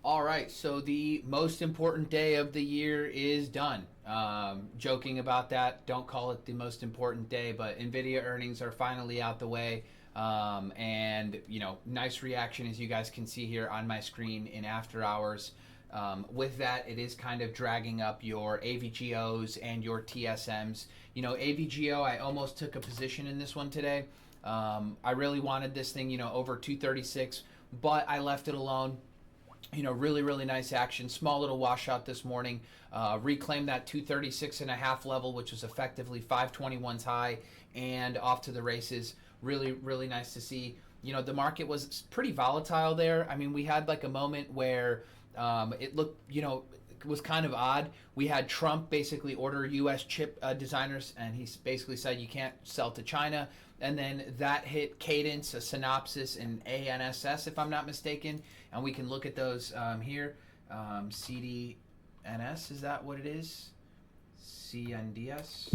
All right, so the most important day of the year is done. Joking about that, don't call it the most important day, but Nvidia earnings are finally out the way. And nice reaction as you guys can see here on my screen in after hours. With that, it is kind of dragging up your AVGOs and your TSMs. AVGO, I almost took a position in this one today. I really wanted this thing, over 236, but I left it alone. Really, really nice action. Small little washout this morning. Reclaimed that 236 and a half level, which was effectively 521's high, and off to the races. Really, really nice to see. The market was pretty volatile there. I mean, we had like a moment where it looked, it was kind of odd. We had Trump basically order U.S. chip designers, and he basically said you can't sell to China. And then that hit Cadence, a Synopsys, and ANSS, if I'm not mistaken. And we can look at those here. CDNS, is that what it is? CNDS?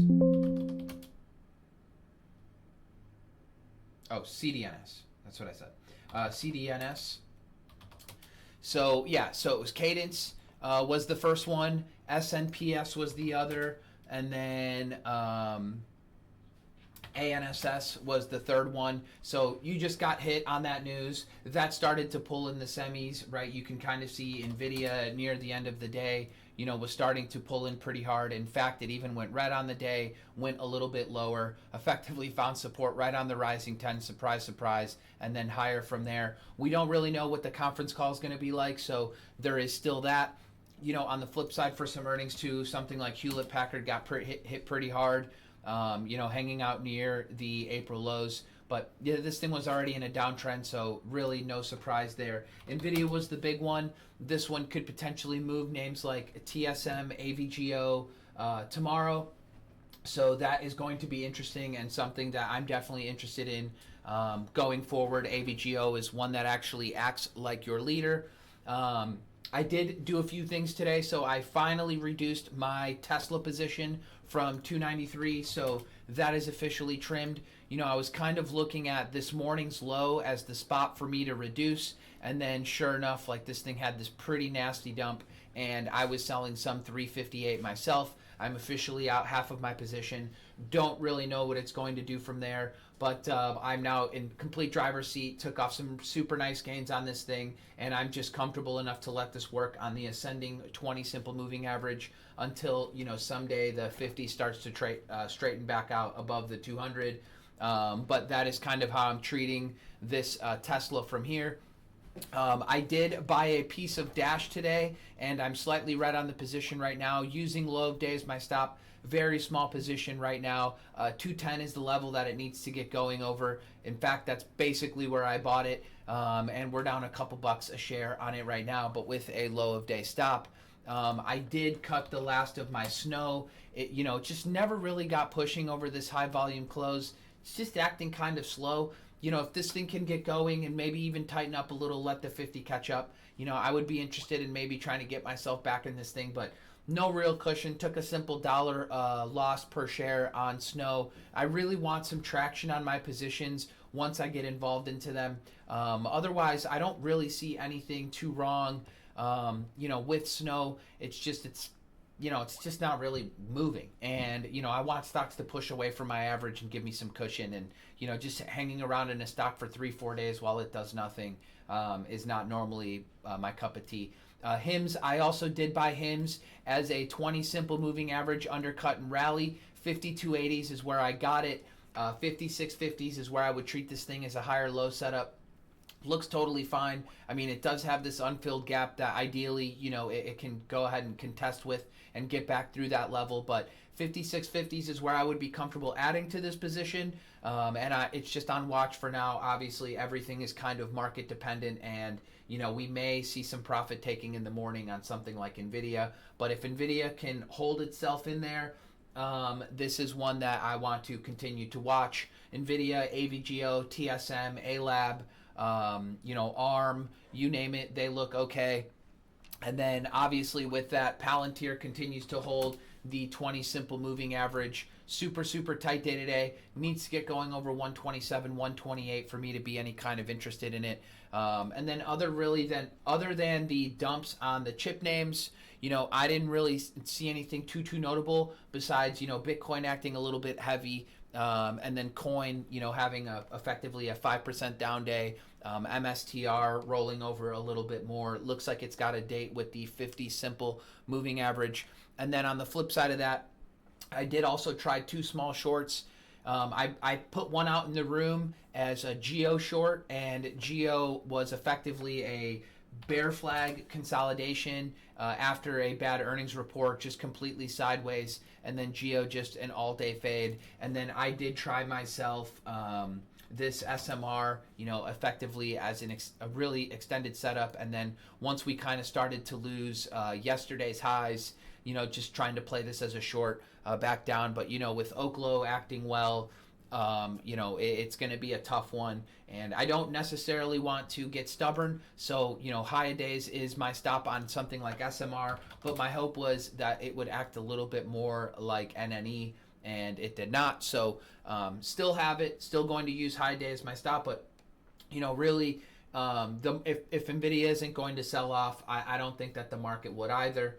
Oh, CDNS. That's what I said. CDNS. So it was Cadence was the first one, SNPS was the other, and then ANSS was the third one. So you just got hit on that news. That started to pull in the semis, right? You can kind of see NVIDIA near the end of the day, was starting to pull in pretty hard. In fact, it even went red on the day, went a little bit lower, effectively found support right on the rising 10, surprise, surprise, and then higher from there. We don't really know what the conference call is going to be like, so there is still that. On the flip side for some earnings too, something like Hewlett Packard got hit pretty hard, hanging out near the April lows. But yeah, this thing was already in a downtrend, so really no surprise there. NVIDIA was the big one. This one could potentially move names like TSM, AVGO tomorrow. So that is going to be interesting and something that I'm definitely interested in going forward. AVGO is one that actually acts like your leader. I did do a few things today, so I finally reduced my Tesla position from 293, so that is officially trimmed. I was kind of looking at this morning's low as the spot for me to reduce, and then sure enough, like this thing had this pretty nasty dump, and I was selling some 358 myself. I'm officially out half of my position. Don't really know what it's going to do from there, but I'm now in complete driver's seat, took off some super nice gains on this thing, and I'm just comfortable enough to let this work on the ascending 20 simple moving average until, someday the 50 starts to straighten back out above the 200. But that is kind of how I'm treating this Tesla from here. I did buy a piece of Dash today, and I'm slightly red on the position right now, using low of day as my stop. Very small position right now. 210 is the level that it needs to get going over. In fact, that's basically where I bought it, and we're down a couple bucks a share on it right now, but with a low of day stop. I did cut the last of my snow. It just never really got pushing over this high volume close. It's just acting kind of slow. If this thing can get going and maybe even tighten up a little, let the 50 catch up, I would be interested in maybe trying to get myself back in this thing, but no real cushion. Took a simple dollar loss per share on snow. I really want some traction on my positions once I get involved into them. Otherwise, I don't really see anything too wrong, with snow. It's just not really moving. And, I want stocks to push away from my average and give me some cushion. And, just hanging around in a stock for 3-4 days while it does nothing is not normally my cup of tea. HIMS, I also did buy HIMS as a 20 simple moving average undercut and rally. 5280s is where I got it. 5650s is where I would treat this thing as a higher low setup. Looks totally fine. I mean, it does have this unfilled gap that ideally, it can go ahead and contest with and get back through that level. But 5650s is where I would be comfortable adding to this position. It's just on watch for now. Obviously, everything is kind of market dependent, and, we may see some profit taking in the morning on something like NVIDIA. But if NVIDIA can hold itself in there, this is one that I want to continue to watch. NVIDIA, AVGO, TSM, ALAB, ARM, you name it, they look okay. And then obviously with that, Palantir continues to hold. the 20 simple moving average. Super, super tight day today. Needs to get going over 127, 128 for me to be any kind of interested in it. And then other than the dumps on the chip names, I didn't really see anything too notable besides, Bitcoin acting a little bit heavy. And then coin, having effectively a 5% down day. MSTR rolling over a little bit more. Looks like it's got a date with the 50 simple moving average. And then on the flip side of that, I did also try 2 small shorts. I put one out in the room as a Geo short, and Geo was effectively a bear flag consolidation after a bad earnings report, just completely sideways, and then Geo just an all-day fade. And then I did try myself this SMR, effectively as a really extended setup. And then once we kind of started to lose yesterday's highs, just trying to play this as a short back down. But, with Oklo acting well, it's going to be a tough one. And I don't necessarily want to get stubborn. So, high days is my stop on something like SMR. But my hope was that it would act a little bit more like NNE, and it did not. So, still have it, still going to use high day as my stop. But, really, if NVIDIA isn't going to sell off, I don't think that the market would either.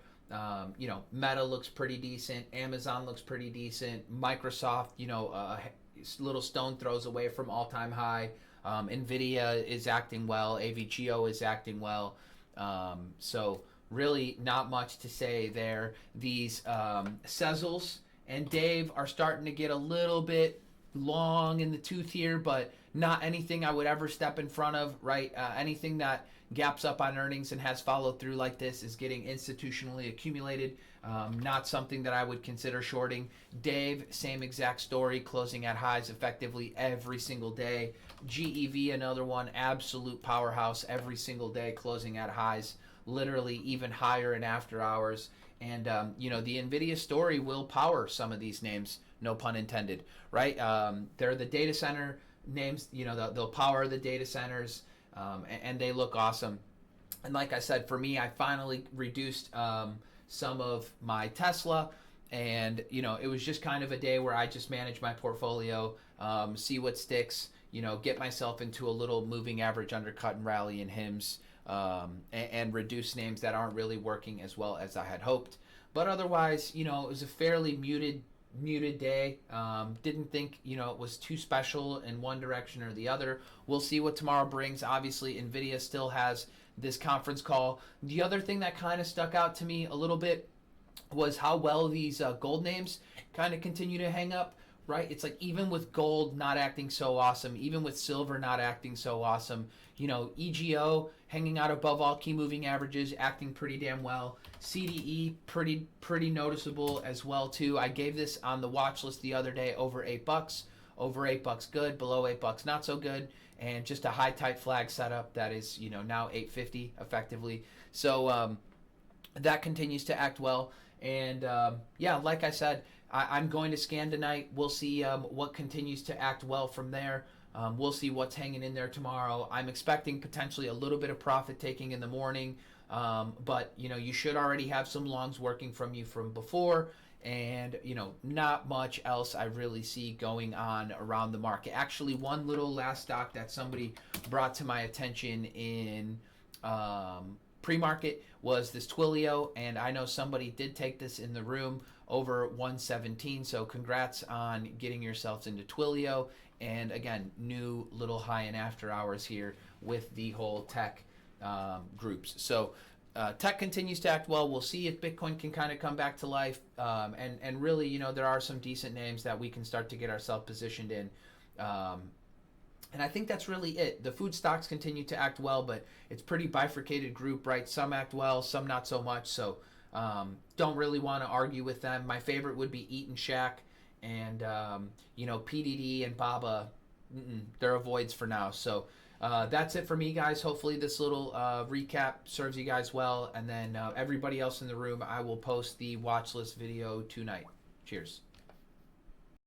Meta looks pretty decent. Amazon looks pretty decent. Microsoft, little stone throws away from all-time high. NVIDIA is acting well. AVGO is acting well. So really not much to say there. These Sezzles and Dave are starting to get a little bit long in the tooth here, but not anything I would ever step in front of, right? Anything that gaps up on earnings and has followed through like this is getting institutionally accumulated. Not something that I would consider shorting. Dave, same exact story, closing at highs effectively every single day. GEV, another one, absolute powerhouse every single day, closing at highs, literally even higher in after hours. And, the NVIDIA story will power some of these names, no pun intended, right? They're the data center names, they'll power the data centers, and they look awesome. And like I said, for me, I finally reduced some of my Tesla, and it was just kind of a day where I just managed my portfolio, see what sticks, get myself into a little moving average undercut and rally in HIMS, and reduce names that aren't really working as well as I had hoped. But otherwise, it was a fairly muted day. Didn't think it was too special in one direction or the other. We'll see what tomorrow brings. Obviously, NVIDIA still has this conference call. The other thing that kind of stuck out to me a little bit was how well these gold names kind of continue to hang up, right? It's like even with gold not acting so awesome, even with silver not acting so awesome, EGO hanging out above all key moving averages, acting pretty damn well. CDE pretty noticeable as well too. I gave this on the watch list the other day, over $8. Over $8 good, below $8 not so good, and just a high tight flag setup that is now $8.50 effectively. So that continues to act well. And like I said, I'm going to scan tonight. We'll see what continues to act well from there. We'll see what's hanging in there tomorrow. I'm expecting potentially a little bit of profit taking in the morning, but you should already have some longs working from you from before, and not much else I really see going on around the market. Actually, one little last stock that somebody brought to my attention in pre-market was this Twilio, and I know somebody did take this in the room over 117, so congrats on getting yourselves into Twilio. And again, new little high in after hours here with the whole tech groups. So tech continues to act well. We'll see if Bitcoin can kind of come back to life, and really there are some decent names that we can start to get ourselves positioned in. And I think that's really it. The food stocks continue to act well, but it's pretty bifurcated group, right? Some act well, some not so much. So don't really want to argue with them. My favorite would be Eat and Shack, and PDD and Baba. They're avoids for now. So that's it for me, guys. Hopefully this little recap serves you guys well. And then everybody else in the room, I will post the watch list video tonight. Cheers.